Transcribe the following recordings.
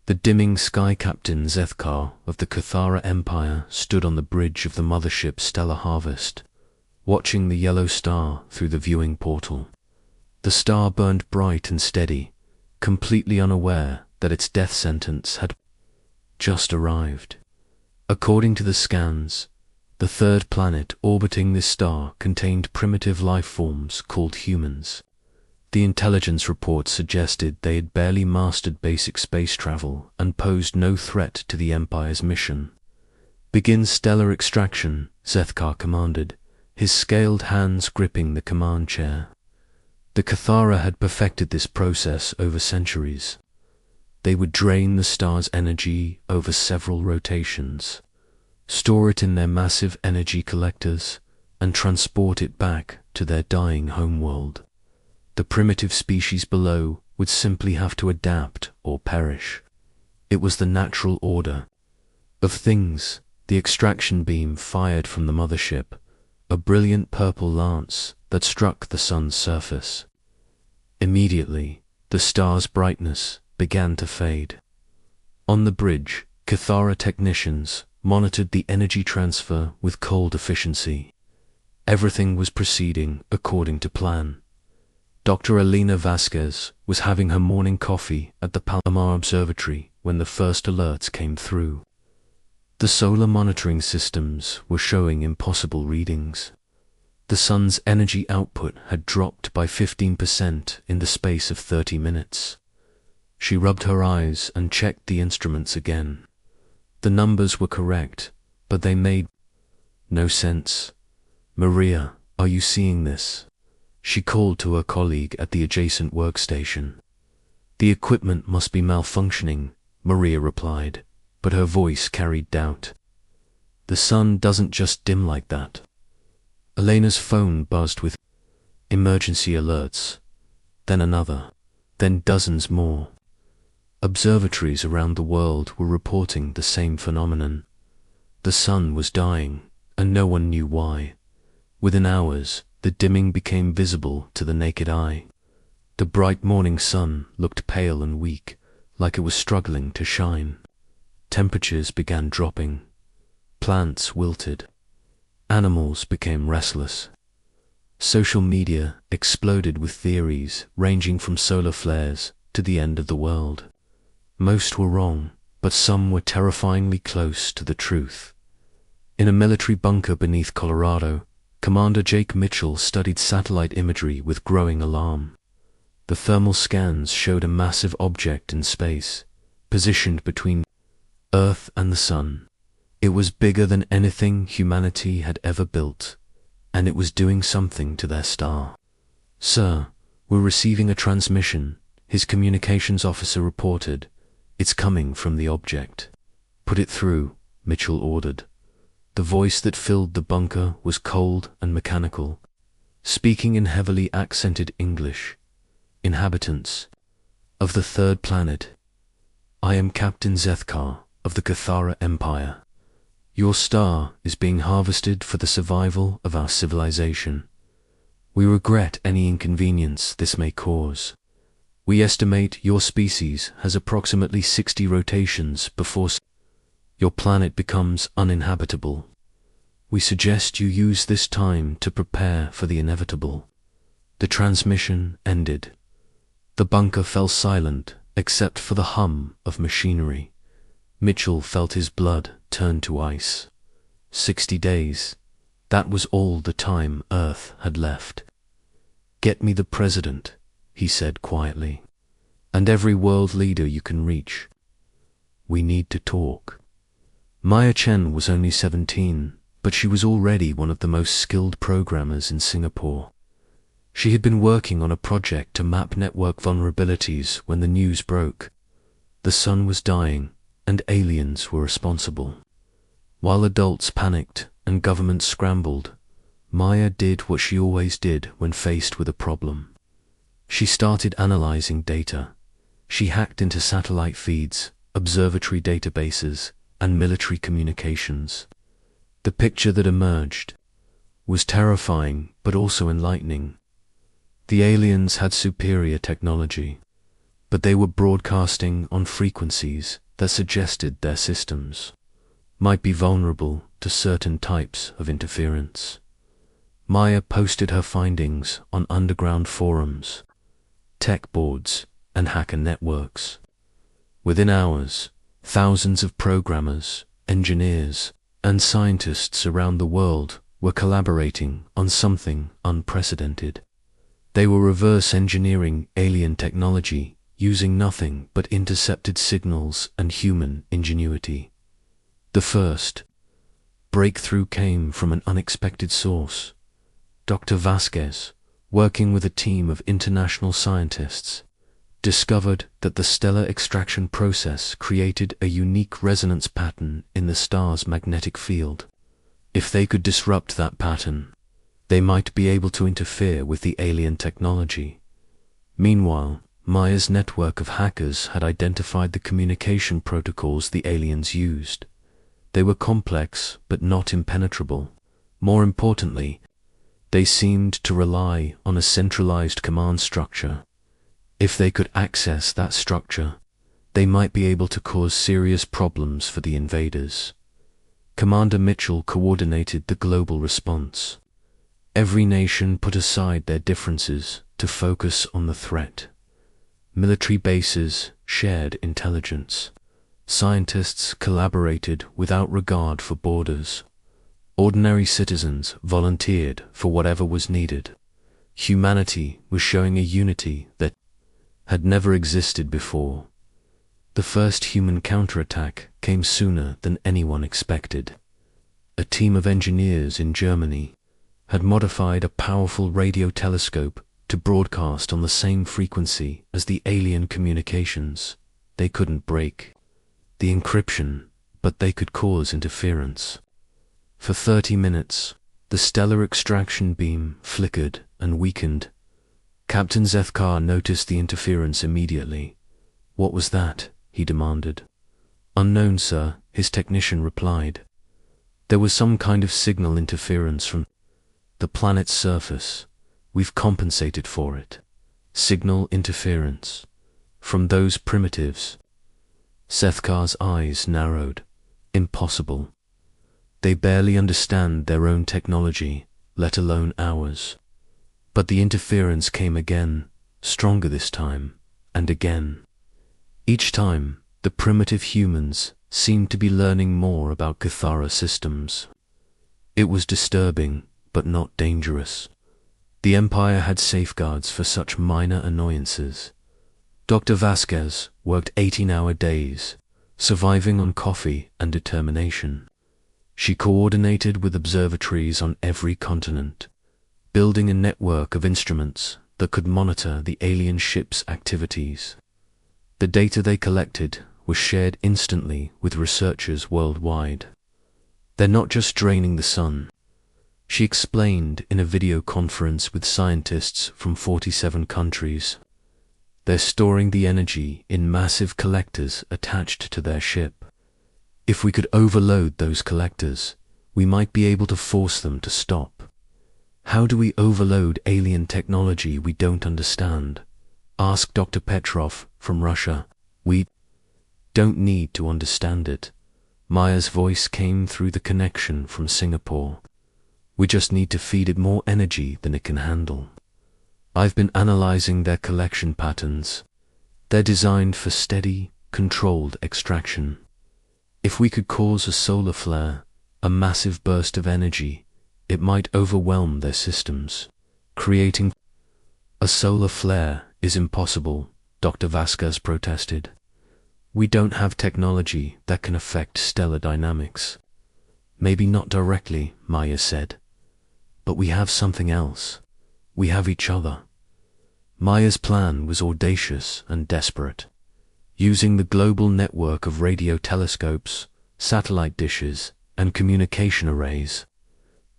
The dimming sky captain Zethkar of the Cathara Empire stood on the bridge of the mothership Stellar Harvest, watching the yellow star through the viewing portal. The star burned bright and steady, completely unaware that its death sentence had just arrived. According to the scans, the third planet orbiting this star contained primitive life forms called humans. The intelligence report suggested they had barely mastered basic space travel and posed no threat to the Empire's mission. "Begin stellar extraction," Zethkar commanded, his scaled hands gripping the command chair. The Cathara had perfected this process over centuries. They would drain the star's energy over several rotations, store it in their massive energy collectors, and transport it back to their dying homeworld. The primitive species below would simply have to adapt or perish. It was the natural order of things. The extraction beam fired from the mothership, a brilliant purple lance that struck the sun's surface. Immediately, the star's brightness began to fade. On the bridge, Cathara technicians monitored the energy transfer with cold efficiency. Everything was proceeding according to plan. Dr. Alina Vasquez was having her morning coffee at the Palomar Observatory when the first alerts came through. The solar monitoring systems were showing impossible readings. The sun's energy output had dropped by 15% in the space of 30 minutes. She rubbed her eyes and checked the instruments again. The numbers were correct, but they made no sense. "Maria, are you seeing this?" She called to her colleague at the adjacent workstation. "The equipment must be malfunctioning," Maria replied, but her voice carried doubt. "The sun doesn't just dim like that." Elena's phone buzzed with emergency alerts, then another, then dozens more. Observatories around the world were reporting the same phenomenon. The sun was dying, and no one knew why. Within hours, the dimming became visible to the naked eye. The bright morning sun looked pale and weak, like it was struggling to shine. Temperatures began dropping. Plants wilted. Animals became restless. Social media exploded with theories ranging from solar flares to the end of the world. Most were wrong, but some were terrifyingly close to the truth. In a military bunker beneath Colorado, Commander Jake Mitchell studied satellite imagery with growing alarm. The thermal scans showed a massive object in space, positioned between Earth and the sun. It was bigger than anything humanity had ever built, and it was doing something to their star. "Sir, we're receiving a transmission," his communications officer reported. "It's coming from the object." "Put it through," Mitchell ordered. The voice that filled the bunker was cold and mechanical, speaking in heavily accented English. "Inhabitants of the third planet, I am Captain Zethkar of the Cathara Empire. Your star is being harvested for the survival of our civilization. We regret any inconvenience this may cause. We estimate your species has approximately 60 rotations before your planet becomes uninhabitable. We suggest you use this time to prepare for the inevitable." The transmission ended. The bunker fell silent except for the hum of machinery. Mitchell felt his blood turn to ice. 60 days. That was all the time Earth had left. "Get me the president," he said quietly, "and every world leader you can reach. We need to talk." Maya Chen was only 17, but she was already one of the most skilled programmers in Singapore. She had been working on a project to map network vulnerabilities when the news broke. The sun was dying, and aliens were responsible. While adults panicked and governments scrambled, Maya did what she always did when faced with a problem. She started analyzing data. She hacked into satellite feeds, observatory databases, and military communications. The picture that emerged was terrifying but also enlightening. The aliens had superior technology. but they were broadcasting on frequencies that suggested their systems might be vulnerable to certain types of interference. Maya posted her findings on underground forums, tech boards, and hacker networks. Within hours, thousands of programmers, engineers, and scientists around the world were collaborating on something unprecedented. They were reverse engineering alien technology using nothing but intercepted signals and human ingenuity. The first breakthrough came from an unexpected source. Dr. Vasquez, working with a team of international scientists, discovered that the stellar extraction process created a unique resonance pattern in the star's magnetic field. If they could disrupt that pattern, they might be able to interfere with the alien technology. Meanwhile, Maya's network of hackers had identified the communication protocols the aliens used. They were complex but not impenetrable. More importantly, they seemed to rely on a centralized command structure. If they could access that structure, they might be able to cause serious problems for the invaders. Commander Mitchell coordinated the global response. Every nation put aside their differences to focus on the threat. Military bases shared intelligence. Scientists collaborated without regard for borders. Ordinary citizens volunteered for whatever was needed. Humanity was showing a unity that had never existed before. The first human counterattack came sooner than anyone expected. A team of engineers in Germany had modified a powerful radio telescope to broadcast on the same frequency as the alien communications. They couldn't break the encryption, but they could cause interference. For 30 minutes, the stellar extraction beam flickered and weakened. Captain Zethkar noticed the interference immediately. "What was that?" he demanded. "Unknown, sir," his technician replied. "There was some kind of signal interference from the planet's surface. We've compensated for it." Signal interference from those primitives. Zethkar's eyes narrowed. Impossible. They barely understand their own technology, let alone ours. But the interference came again, stronger this time, and again. Each time, the primitive humans seemed to be learning more about Cathara systems. It was disturbing, but not dangerous. The Empire had safeguards for such minor annoyances. Dr. Vasquez worked 18-hour days, surviving on coffee and determination. She coordinated with observatories on every continent, building a network of instruments that could monitor the alien ships' activities. The data they collected was shared instantly with researchers worldwide. "They're not just draining the sun," she explained in a video conference with scientists from 47 countries. "They're storing the energy in massive collectors attached to their ship. If we could overload those collectors, we might be able to force them to stop." "How do we overload alien technology we don't understand?" asked Dr. Petrov from Russia. "We don't need to understand it." Maya's voice came through the connection from Singapore. "We just need to feed it more energy than it can handle. I've been analyzing their collection patterns. They're designed for steady, controlled extraction. If we could cause a solar flare, a massive burst of energy, it might overwhelm their systems, creating—" "A solar flare is impossible," Dr. Vasquez protested. "We don't have technology that can affect stellar dynamics." "Maybe not directly," Maya said. "But we have something else. We have each other." Maya's plan was audacious and desperate. Using the global network of radio telescopes, satellite dishes, and communication arrays,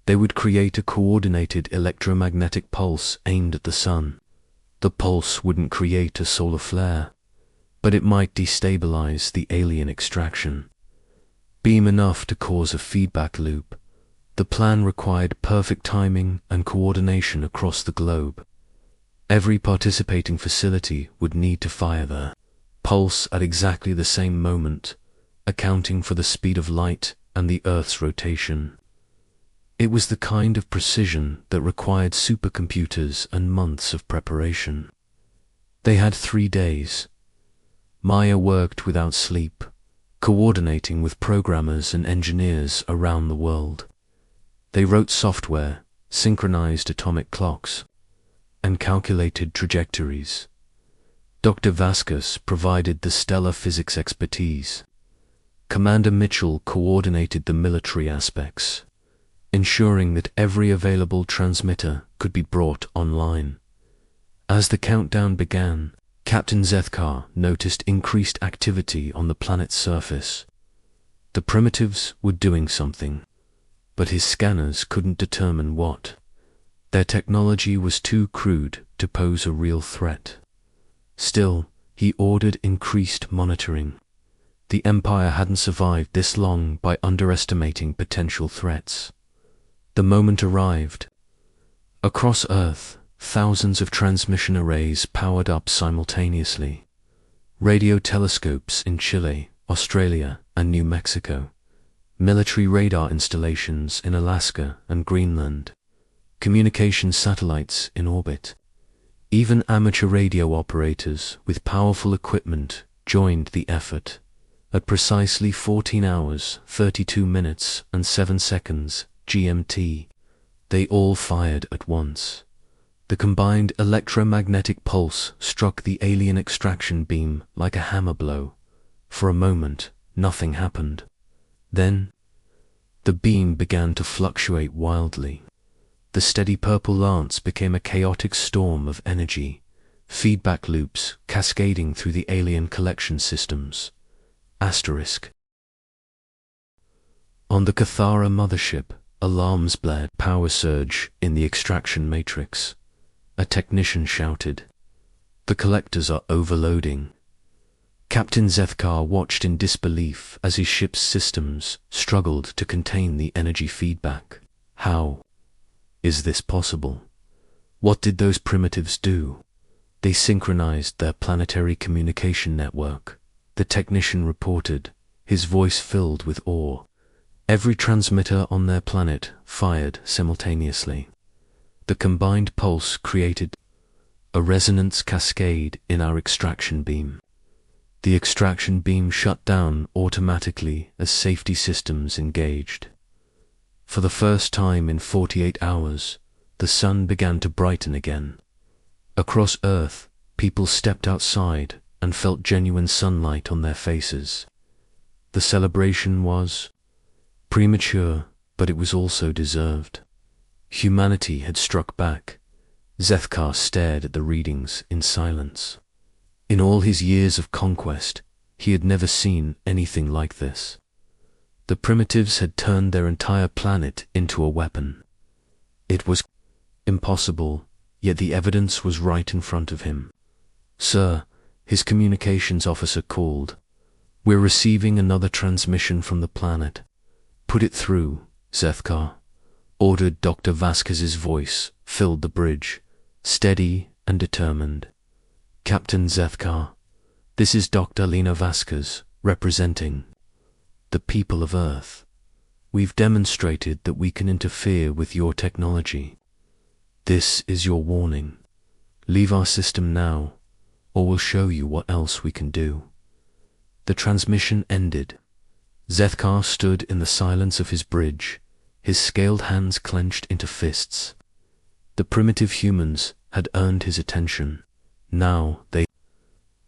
they would create a coordinated electromagnetic pulse aimed at the sun. The pulse wouldn't create a solar flare, but it might destabilize the alien extraction. Beam enough to cause a feedback loop. The plan required perfect timing and coordination across the globe. Every participating facility would need to fire their pulse at exactly the same moment, accounting for the speed of light and the Earth's rotation. It was the kind of precision that required supercomputers and months of preparation. They had 3 days. Maya worked without sleep, coordinating with programmers and engineers around the world. They wrote software, synchronized atomic clocks, and calculated trajectories. Dr. Vasquez provided the stellar physics expertise. Commander Mitchell coordinated the military aspects, ensuring that every available transmitter could be brought online. As the countdown began, Captain Zethkar noticed increased activity on the planet's surface. The primitives were doing something, but his scanners couldn't determine what. Their technology was too crude to pose a real threat. Still, he ordered increased monitoring. The Empire hadn't survived this long by underestimating potential threats. The moment arrived. Across Earth, thousands of transmission arrays powered up simultaneously. Radio telescopes in Chile, Australia, and New Mexico. Military radar installations in Alaska and Greenland. Communication satellites in orbit. Even amateur radio operators with powerful equipment joined the effort. At precisely 14 hours, 32 minutes, and 7 seconds GMT, they all fired at once. The combined electromagnetic pulse struck the alien extraction beam like a hammer blow. For a moment, nothing happened. Then, the beam began to fluctuate wildly. The steady purple lance became a chaotic storm of energy, feedback loops cascading through the alien collection systems. Asterisk. On the Cathara mothership, alarms blared. Power surge in the extraction matrix. A technician shouted, "The collectors are overloading." Captain Zethkar watched in disbelief as his ship's systems struggled to contain the energy feedback. How is this possible? What did those primitives do? They synchronized their planetary communication network. The technician reported, his voice filled with awe. Every transmitter on their planet fired simultaneously. The combined pulse created a resonance cascade in our extraction beam. The extraction beam shut down automatically as safety systems engaged. For the first time in 48 hours, the sun began to brighten again. Across Earth, people stepped outside and felt genuine sunlight on their faces. The celebration was premature, but it was also deserved. Humanity had struck back. Zethkar stared at the readings in silence. In all his years of conquest, he had never seen anything like this. The primitives had turned their entire planet into a weapon. It was impossible, yet the evidence was right in front of him. "Sir," his communications officer called, "we're receiving another transmission from the planet." "Put it through, Zethkar," ordered Dr. Vasquez's voice filled the bridge, steady and determined. "Captain Zethkar, this is Dr. Lena Vasquez, representing the people of Earth. We've demonstrated that we can interfere with your technology. This is your warning. Leave our system now, or we'll show you what else we can do." The transmission ended. Zethkar stood in the silence of his bridge, his scaled hands clenched into fists. The primitive humans had earned his attention. Now they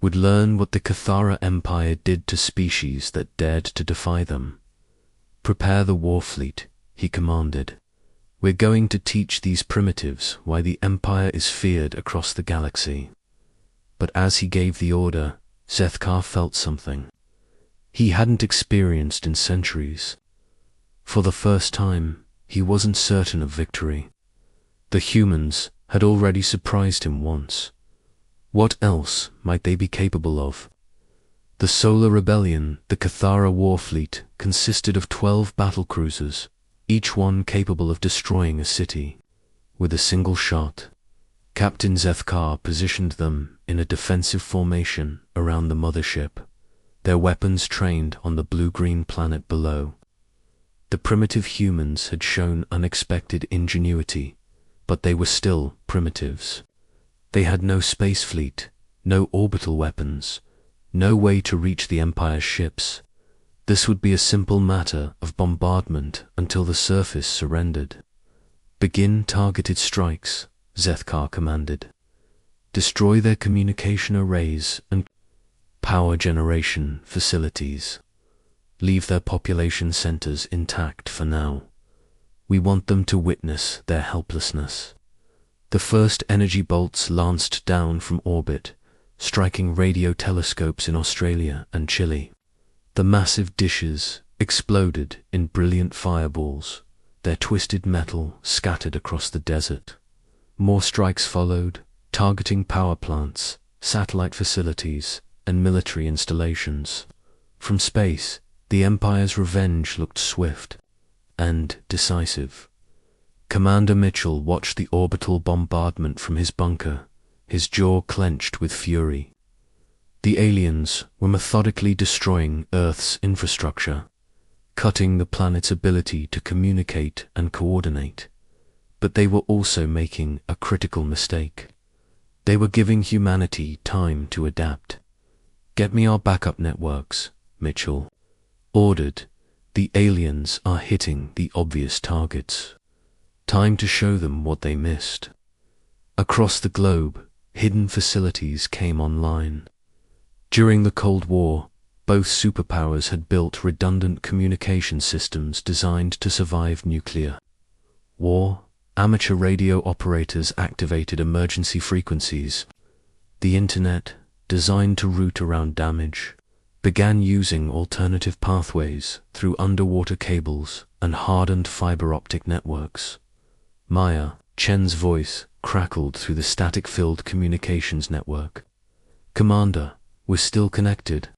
would learn what the Cathara Empire did to species that dared to defy them. "Prepare the war fleet," he commanded. "We're going to teach these primitives why the Empire is feared across the galaxy." But as he gave the order, Zethkar felt something he hadn't experienced in centuries. For the first time, he wasn't certain of victory. The humans had already surprised him once. What else might they be capable of? The Solar Rebellion, the Cathara war fleet, consisted of 12 battlecruisers, each one capable of destroying a city with a single shot. Captain Zethkar positioned them in a defensive formation around the mothership, their weapons trained on the blue-green planet below. The primitive humans had shown unexpected ingenuity, but they were still primitives. They had no space fleet, no orbital weapons, no way to reach the Empire's ships. This would be a simple matter of bombardment until the surface surrendered. "Begin targeted strikes," Zethkar commanded. "Destroy their communication arrays and power generation facilities. Leave their population centers intact for now. We want them to witness their helplessness." The first energy bolts lanced down from orbit, striking radio telescopes in Australia and Chile. The massive dishes exploded in brilliant fireballs, their twisted metal scattered across the desert. More strikes followed, targeting power plants, satellite facilities, and military installations. From space, the Empire's revenge looked swift and decisive. Commander Mitchell watched the orbital bombardment from his bunker, his jaw clenched with fury. The aliens were methodically destroying Earth's infrastructure, cutting the planet's ability to communicate and coordinate. But they were also making a critical mistake. They were giving humanity time to adapt. "Get me our backup networks," Mitchell ordered. "The aliens are hitting the obvious targets. Time to show them what they missed." Across the globe, hidden facilities came online. During the Cold War, both superpowers had built redundant communication systems designed to survive nuclear war. Amateur radio operators activated emergency frequencies. The Internet, designed to route around damage, began using alternative pathways through underwater cables and hardened fiber optic networks. Maya, Chen's voice, crackled through the static-filled communications network. "Commander, we're still connected.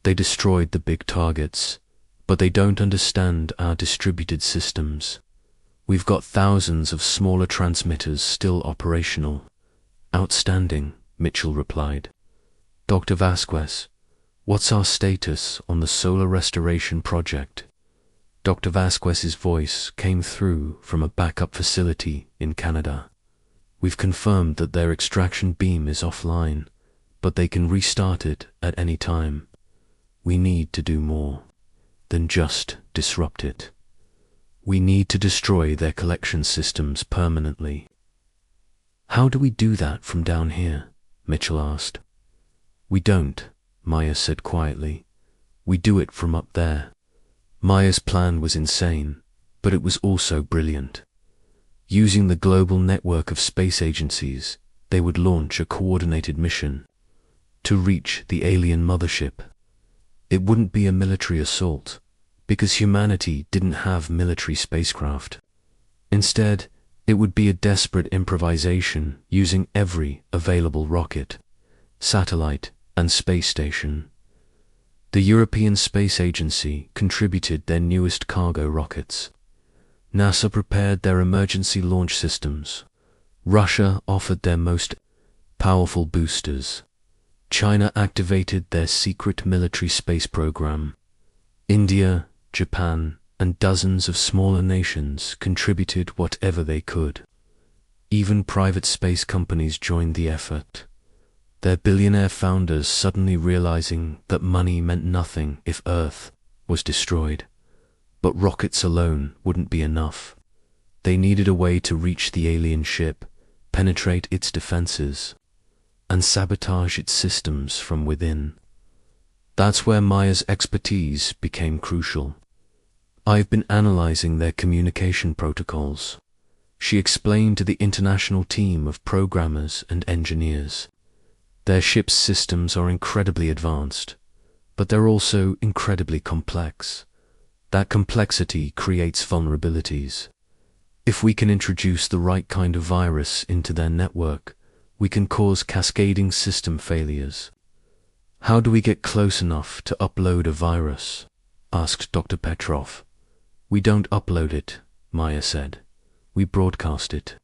They destroyed the big targets, but they don't understand our distributed systems. We've got thousands of smaller transmitters still operational." "Outstanding," Mitchell replied. "Dr. Vasquez, what's our status on the solar restoration project?" Dr. Vasquez's voice came through from a backup facility in Canada. "We've confirmed that their extraction beam is offline, but they can restart it at any time. We need to do more than just disrupt it. We need to destroy their collection systems permanently." "How do we do that from down here?" Mitchell asked. "We don't," Maya said quietly. "We do it from up there." Maya's plan was insane, but it was also brilliant. Using the global network of space agencies, they would launch a coordinated mission to reach the alien mothership. It wouldn't be a military assault, because humanity didn't have military spacecraft. Instead, it would be a desperate improvisation using every available rocket, satellite, and space station. The European Space Agency contributed their newest cargo rockets. NASA prepared their emergency launch systems. Russia offered their most powerful boosters. China activated their secret military space program. India, Japan, and dozens of smaller nations contributed whatever they could. Even private space companies joined the effort, their billionaire founders suddenly realizing that money meant nothing if Earth was destroyed. But rockets alone wouldn't be enough. They needed a way to reach the alien ship, penetrate its defenses, and sabotage its systems from within. That's where Maya's expertise became crucial. "I've been analyzing their communication protocols," she explained to the international team of programmers and engineers. "Their ship's systems are incredibly advanced, but they're also incredibly complex. That complexity creates vulnerabilities. If we can introduce the right kind of virus into their network, we can cause cascading system failures." "How do we get close enough to upload a virus?" asked Dr. Petrov. "We don't upload it," Maya said. "We broadcast it.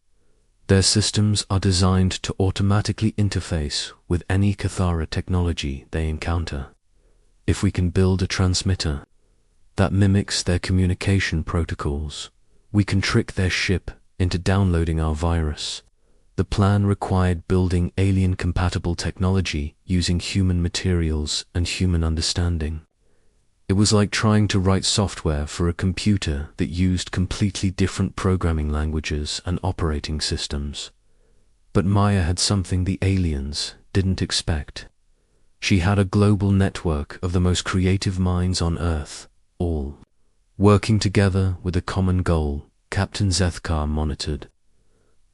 Their systems are designed to automatically interface with any Cathara technology they encounter. If we can build a transmitter that mimics their communication protocols, we can trick their ship into downloading our virus. The plan required building alien-compatible technology using human materials and human understanding. It was like trying to write software for a computer that used completely different programming languages and operating systems. But Maya had something the aliens didn't expect. She had a global network of the most creative minds on Earth, all working together with a common goal. Captain Zethkar monitored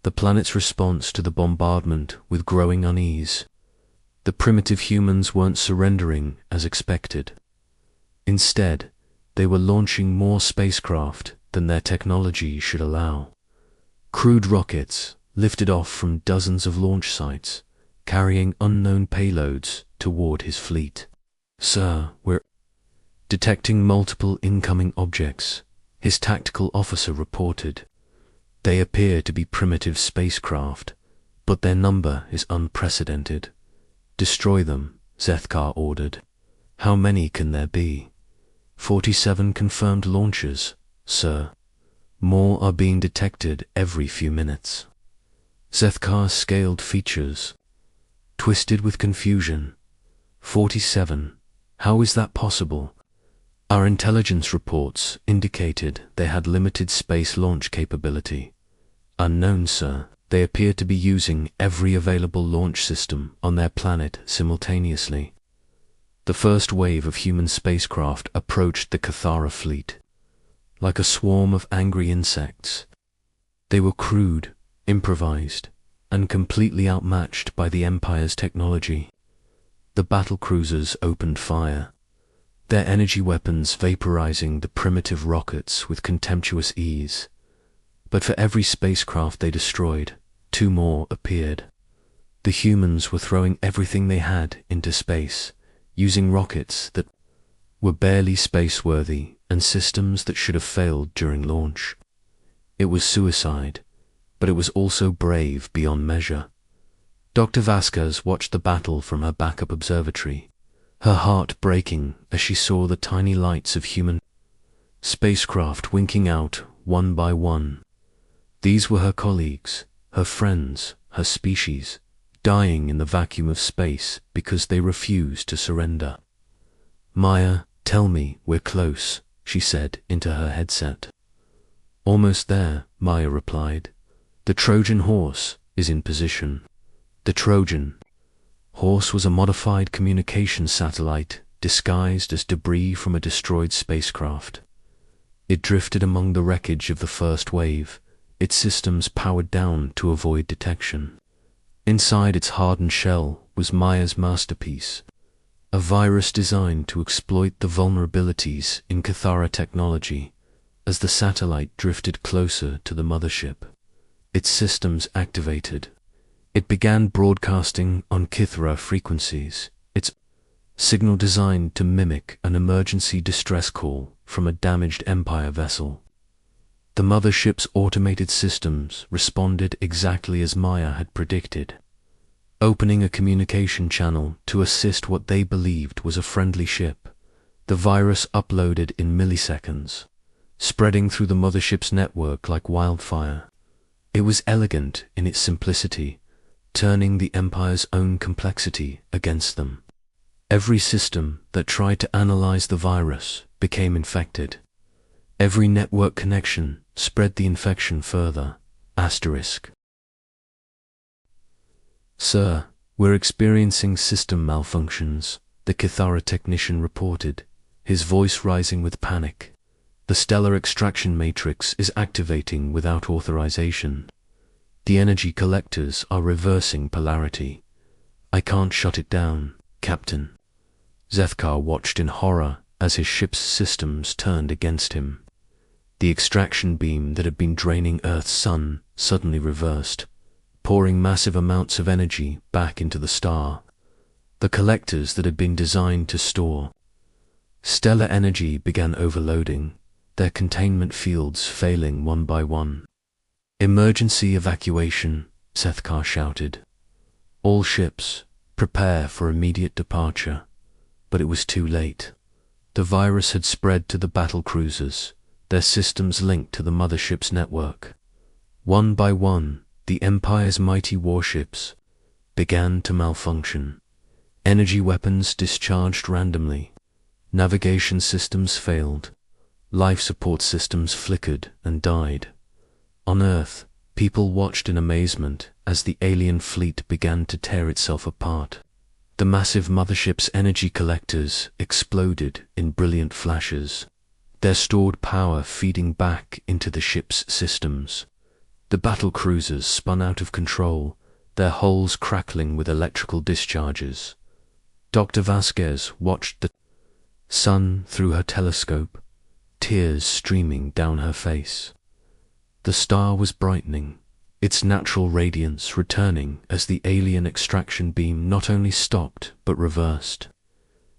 the planet's response to the bombardment with growing unease. The primitive humans weren't surrendering as expected. Instead, they were launching more spacecraft than their technology should allow. Crude rockets lifted off from dozens of launch sites, carrying unknown payloads toward his fleet. "Sir, we're detecting multiple incoming objects," his tactical officer reported. "They appear to be primitive spacecraft, but their number is unprecedented." "Destroy them," Zethkar ordered. "How many can there be?" 47 confirmed launches, sir. More are being detected every few minutes." Zethkar's scaled features twisted with confusion. 47. How is that possible? Our intelligence reports indicated they had limited space launch capability. "Unknown, sir. They appear to be using every available launch system on their planet simultaneously." The first wave of human spacecraft approached the Cathara fleet. Like a swarm of angry insects, they were crude, improvised, and completely outmatched by the Empire's technology. The battle cruisers opened fire, their energy weapons vaporizing the primitive rockets with contemptuous ease. But for every spacecraft they destroyed, 2 more appeared. The humans were throwing everything they had into space, using rockets that were barely space-worthy and systems that should have failed during launch. It was suicide, but it was also brave beyond measure. Dr. Vasquez watched the battle from her backup observatory, her heart breaking as she saw the tiny lights of human spacecraft winking out one by one. These were her colleagues, her friends, her species, dying in the vacuum of space because they refused to surrender. "Maya, tell me we're close," she said into her headset. "Almost there," Maya replied. "The Trojan horse is in position." The Trojan horse was a modified communication satellite disguised as debris from a destroyed spacecraft. It drifted among the wreckage of the first wave, its systems powered down to avoid detection. Inside its hardened shell was Maya's masterpiece, a virus designed to exploit the vulnerabilities in Cathara technology. As the satellite drifted closer to the mothership, its systems activated. It began broadcasting on Kithra frequencies, its signal designed to mimic an emergency distress call from a damaged Empire vessel. The mothership's automated systems responded exactly as Maya had predicted, opening a communication channel to assist what they believed was a friendly ship. The virus uploaded in milliseconds, spreading through the mothership's network like wildfire. It was elegant in its simplicity, turning the Empire's own complexity against them. Every system that tried to analyze the virus became infected. Every network connection spread the infection further. "Sir, we're experiencing system malfunctions," the Cathara technician reported, his voice rising with panic. "The stellar extraction matrix is activating without authorization. The energy collectors are reversing polarity. I can't shut it down, Captain." Zethkar watched in horror as his ship's systems turned against him. The extraction beam that had been draining Earth's sun suddenly reversed, pouring massive amounts of energy back into the star. The collectors that had been designed to store stellar energy began overloading, their containment fields failing one by one. Emergency evacuation, Sethkar shouted. All ships, prepare for immediate departure. But it was too late. The virus had spread to the battle cruisers, their systems linked to the mothership's network. One by one, the Empire's mighty warships began to malfunction. Energy weapons discharged randomly. Navigation systems failed. Life support systems flickered and died. On Earth, people watched in amazement as the alien fleet began to tear itself apart. The massive mothership's energy collectors exploded in brilliant flashes, their stored power feeding back into the ship's systems. The battle cruisers spun out of control, their hulls crackling with electrical discharges. Dr. Vasquez watched the sun through her telescope, tears streaming down her face. The star was brightening, its natural radiance returning as the alien extraction beam not only stopped but reversed.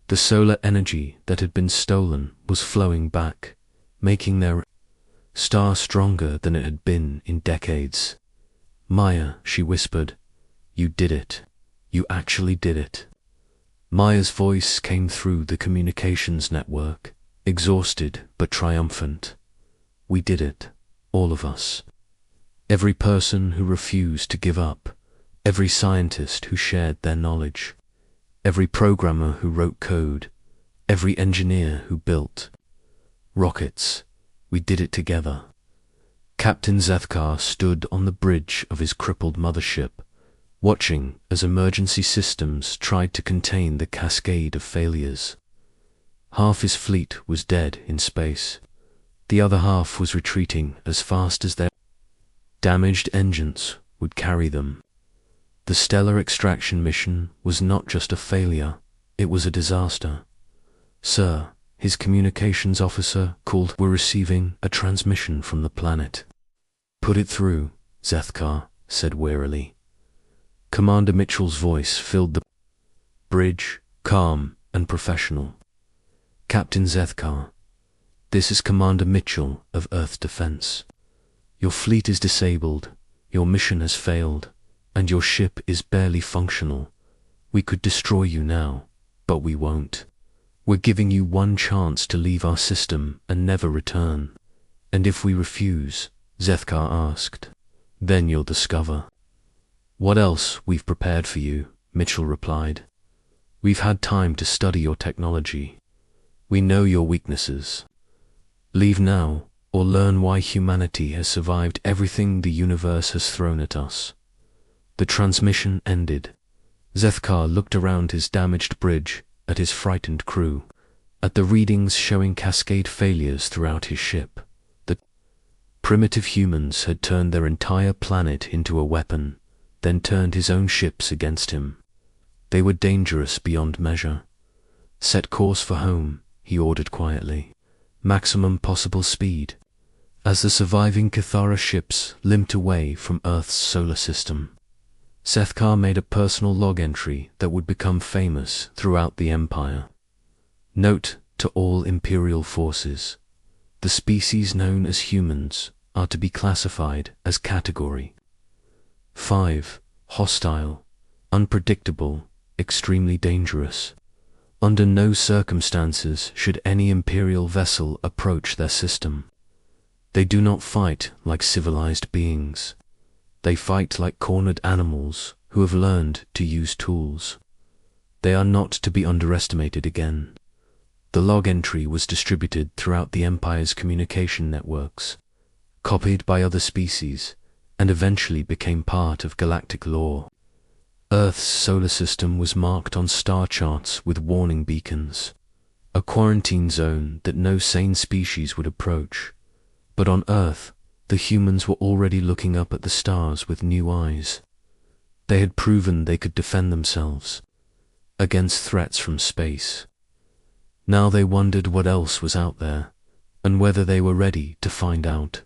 The solar energy that had been stolen was flowing back, making their star stronger than it had been in decades. Maya, she whispered, you did it. You actually did it. Maya's voice came through the communications network, exhausted but triumphant. We did it, all of us. Every person who refused to give up, every scientist who shared their knowledge, every programmer who wrote code, every engineer who built rockets. We did it together. Captain Zethkar stood on the bridge of his crippled mothership, watching as emergency systems tried to contain the cascade of failures. Half his fleet was dead in space. The other half was retreating as fast as their damaged engines would carry them. The stellar extraction mission was not just a failure, it was a disaster. Sir, his communications officer called. We're receiving a transmission from the planet. Put it through, Zethkar said wearily. Commander Mitchell's voice filled the bridge, calm and professional. Captain Zethkar, this is Commander Mitchell of Earth Defense. Your fleet is disabled, your mission has failed, and your ship is barely functional. We could destroy you now, but we won't. We're giving you one chance to leave our system and never return. And if we refuse, Zethkar asked, then you'll discover. What else we've prepared for you, Mitchell replied. We've had time to study your technology. We know your weaknesses. Leave now, or learn why humanity has survived everything the universe has thrown at us. The transmission ended. Zethkar looked around his damaged bridge, at his frightened crew, at the readings showing cascade failures throughout his ship. The primitive humans had turned their entire planet into a weapon, then turned his own ships against him. They were dangerous beyond measure. Set course for home, he ordered quietly. Maximum possible speed. As the surviving Cathara ships limped away from Earth's solar system, Zethkar made a personal log entry that would become famous throughout the Empire. Note to all Imperial forces: the species known as humans are to be classified as Category 5, hostile, unpredictable, extremely dangerous. Under no circumstances should any Imperial vessel approach their system. They do not fight like civilized beings. They fight like cornered animals who have learned to use tools. They are not to be underestimated again. The log entry was distributed throughout the Empire's communication networks, copied by other species, and eventually became part of galactic lore. Earth's solar system was marked on star charts with warning beacons, a quarantine zone that no sane species would approach. But on Earth, the humans were already looking up at the stars with new eyes. They had proven they could defend themselves against threats from space. Now they wondered what else was out there, and whether they were ready to find out.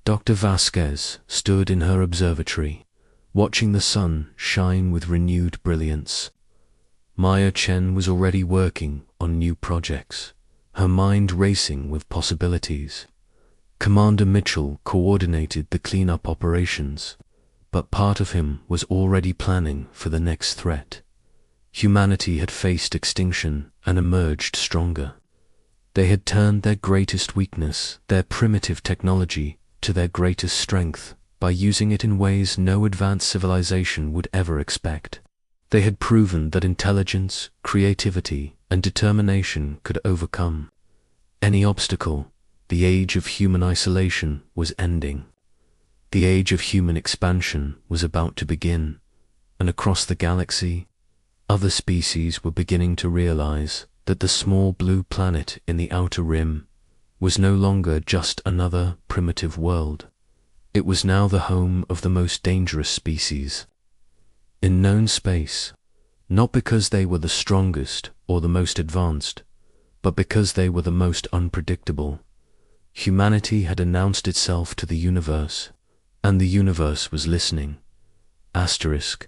Dr. Vasquez stood in her observatory, watching the sun shine with renewed brilliance. Maya Chen was already working on new projects, her mind racing with possibilities. Commander Mitchell coordinated the cleanup operations, but part of him was already planning for the next threat. Humanity had faced extinction and emerged stronger. They had turned their greatest weakness, their primitive technology, to their greatest strength by using it in ways no advanced civilization would ever expect. They had proven that intelligence, creativity, and determination could overcome any obstacle. The age of human isolation was ending. The age of human expansion was about to begin, and across the galaxy, other species were beginning to realize that the small blue planet in the outer rim was no longer just another primitive world. It was now the home of the most dangerous species in known space, not because they were the strongest or the most advanced, but because they were the most unpredictable. Humanity had announced itself to the universe, and the universe was listening. Asterisk.